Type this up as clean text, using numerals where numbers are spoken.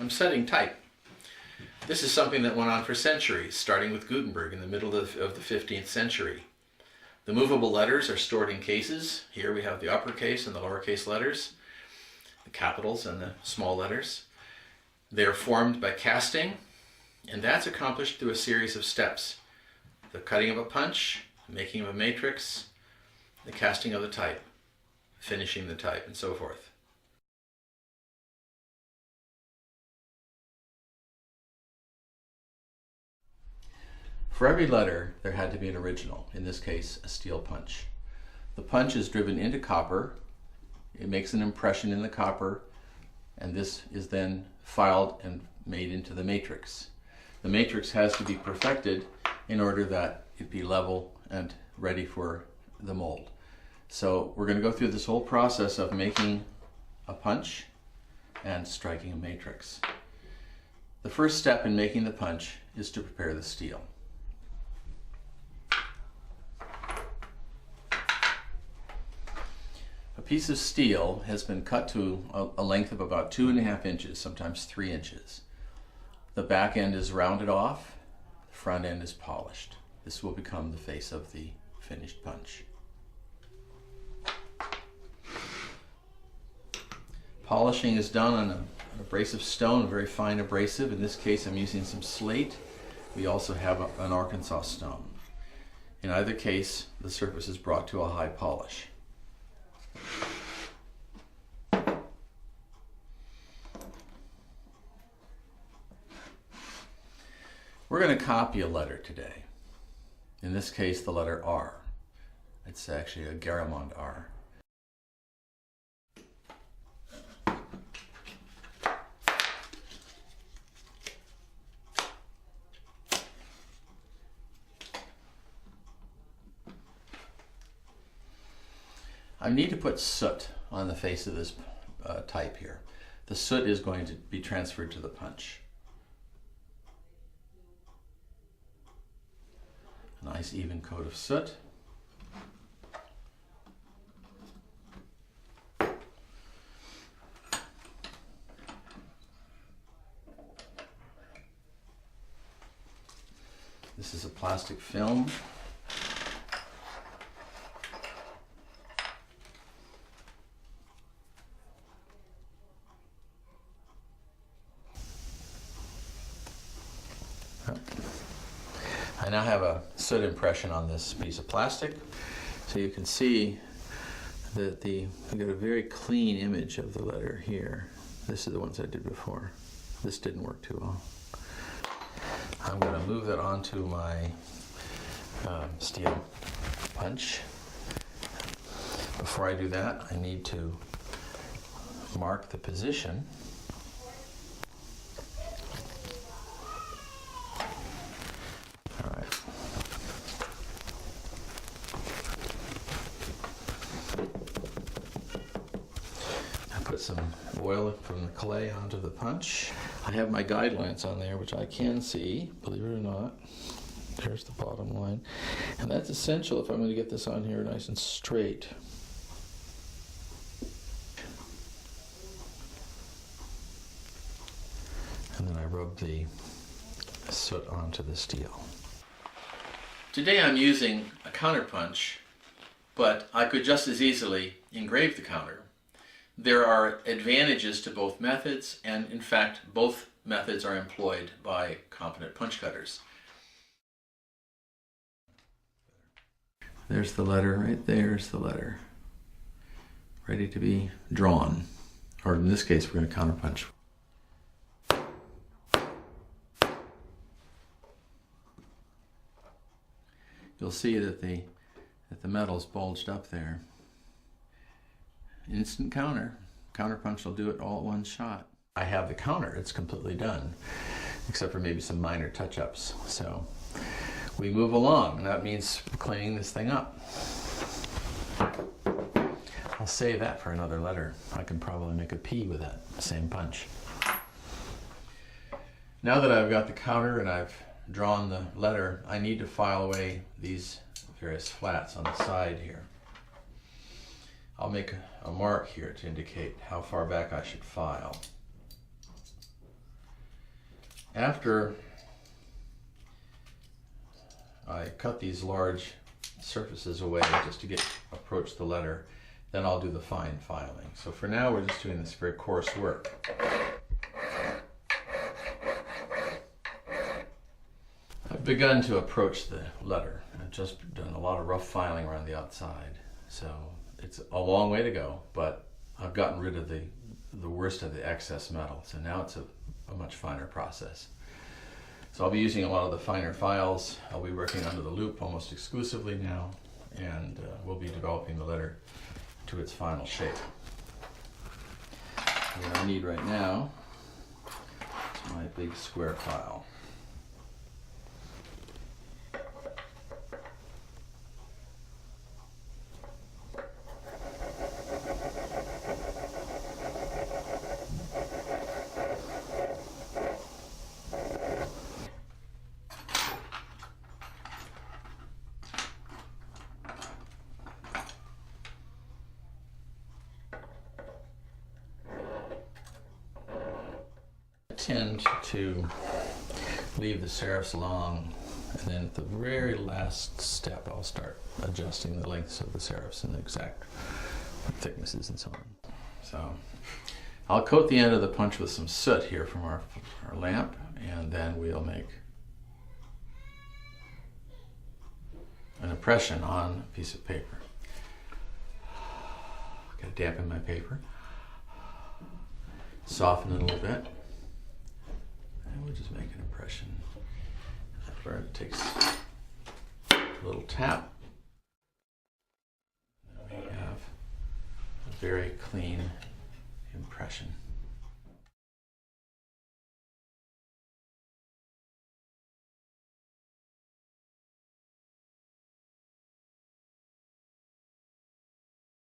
I'm setting type. This is something that went on for centuries, starting with Gutenberg in the middle of the 15th century. The movable letters are stored in cases. Here we have the uppercase and the lowercase letters, the capitals and the small letters. They're formed by casting, and that's accomplished through a series of steps. The cutting of a punch, making of a matrix, the casting of the type, finishing the type, and so forth. For every letter, there had to be an original, in this case, a steel punch. The punch is driven into copper, it makes an impression in the copper, and this is then filed and made into the matrix. The matrix has to be perfected in order that it be level and ready for the mold. So we're going to go through this whole process of making a punch and striking a matrix. The first step in making the punch is to prepare the steel. A piece of steel has been cut to a length of about 2.5 inches, sometimes 3 inches. The back end is rounded off, the front end is polished. This will become the face of the finished punch. Polishing is done on an abrasive stone, a very fine abrasive. In this case I'm using some slate. We also have an Arkansas stone. In either case, the surface is brought to a high polish. We're going to copy a letter today. In this case, the letter R. It's actually a Garamond R. I need to put soot on the face of this type here. The soot is going to be transferred to the punch. A nice even coat of soot. This is a plastic film. I now have a soot impression on this piece of plastic, so you can see that we got a very clean image of the letter here. This is the ones I did before. This didn't work too well. I'm going to move that onto my steel punch. Before I do that, I need to mark the position. Put some oil from the clay onto the punch. I have my guidelines on there, which I can see, believe it or not. There's the bottom line. And that's essential if I'm going to get this on here nice and straight. And then I rub the soot onto the steel. Today I'm using a counter punch, but I could just as easily engrave the counter. There are advantages to both methods, and in fact, both methods are employed by competent punch cutters. There's the letter, right there's the letter. Ready to be drawn. Or in this case, we're going to counter punch. You'll see that the metal's bulged up there. Instant counter. Counter punch will do it all at one shot. I have the counter, it's completely done, except for maybe some minor touch-ups. So we move along, and that means cleaning this thing up. I'll save that for another letter. I can probably make a P with that same punch. Now that I've got the counter and I've drawn the letter, I need to file away these various flats on the side here. I'll make a mark here to indicate how far back I should file. After I cut these large surfaces away just to approach the letter, then I'll do the fine filing. So for now we're just doing this very coarse work. I've begun to approach the letter. I've just done a lot of rough filing around the outside. So it's a long way to go, but I've gotten rid of the worst of the excess metal. So now it's a much finer process. So I'll be using a lot of the finer files. I'll be working under the loop almost exclusively now, and we'll be developing the letter to its final shape. What I need right now is my big square file. Tend to leave the serifs long, and then at the very last step I'll start adjusting the lengths of the serifs and the exact thicknesses and so on. So I'll coat the end of the punch with some soot here from our lamp, and then we'll make an impression on a piece of paper. Gotta dampen my paper, soften it a little bit. And we'll just make an impression. Where it takes a little tap. And we have a very clean impression.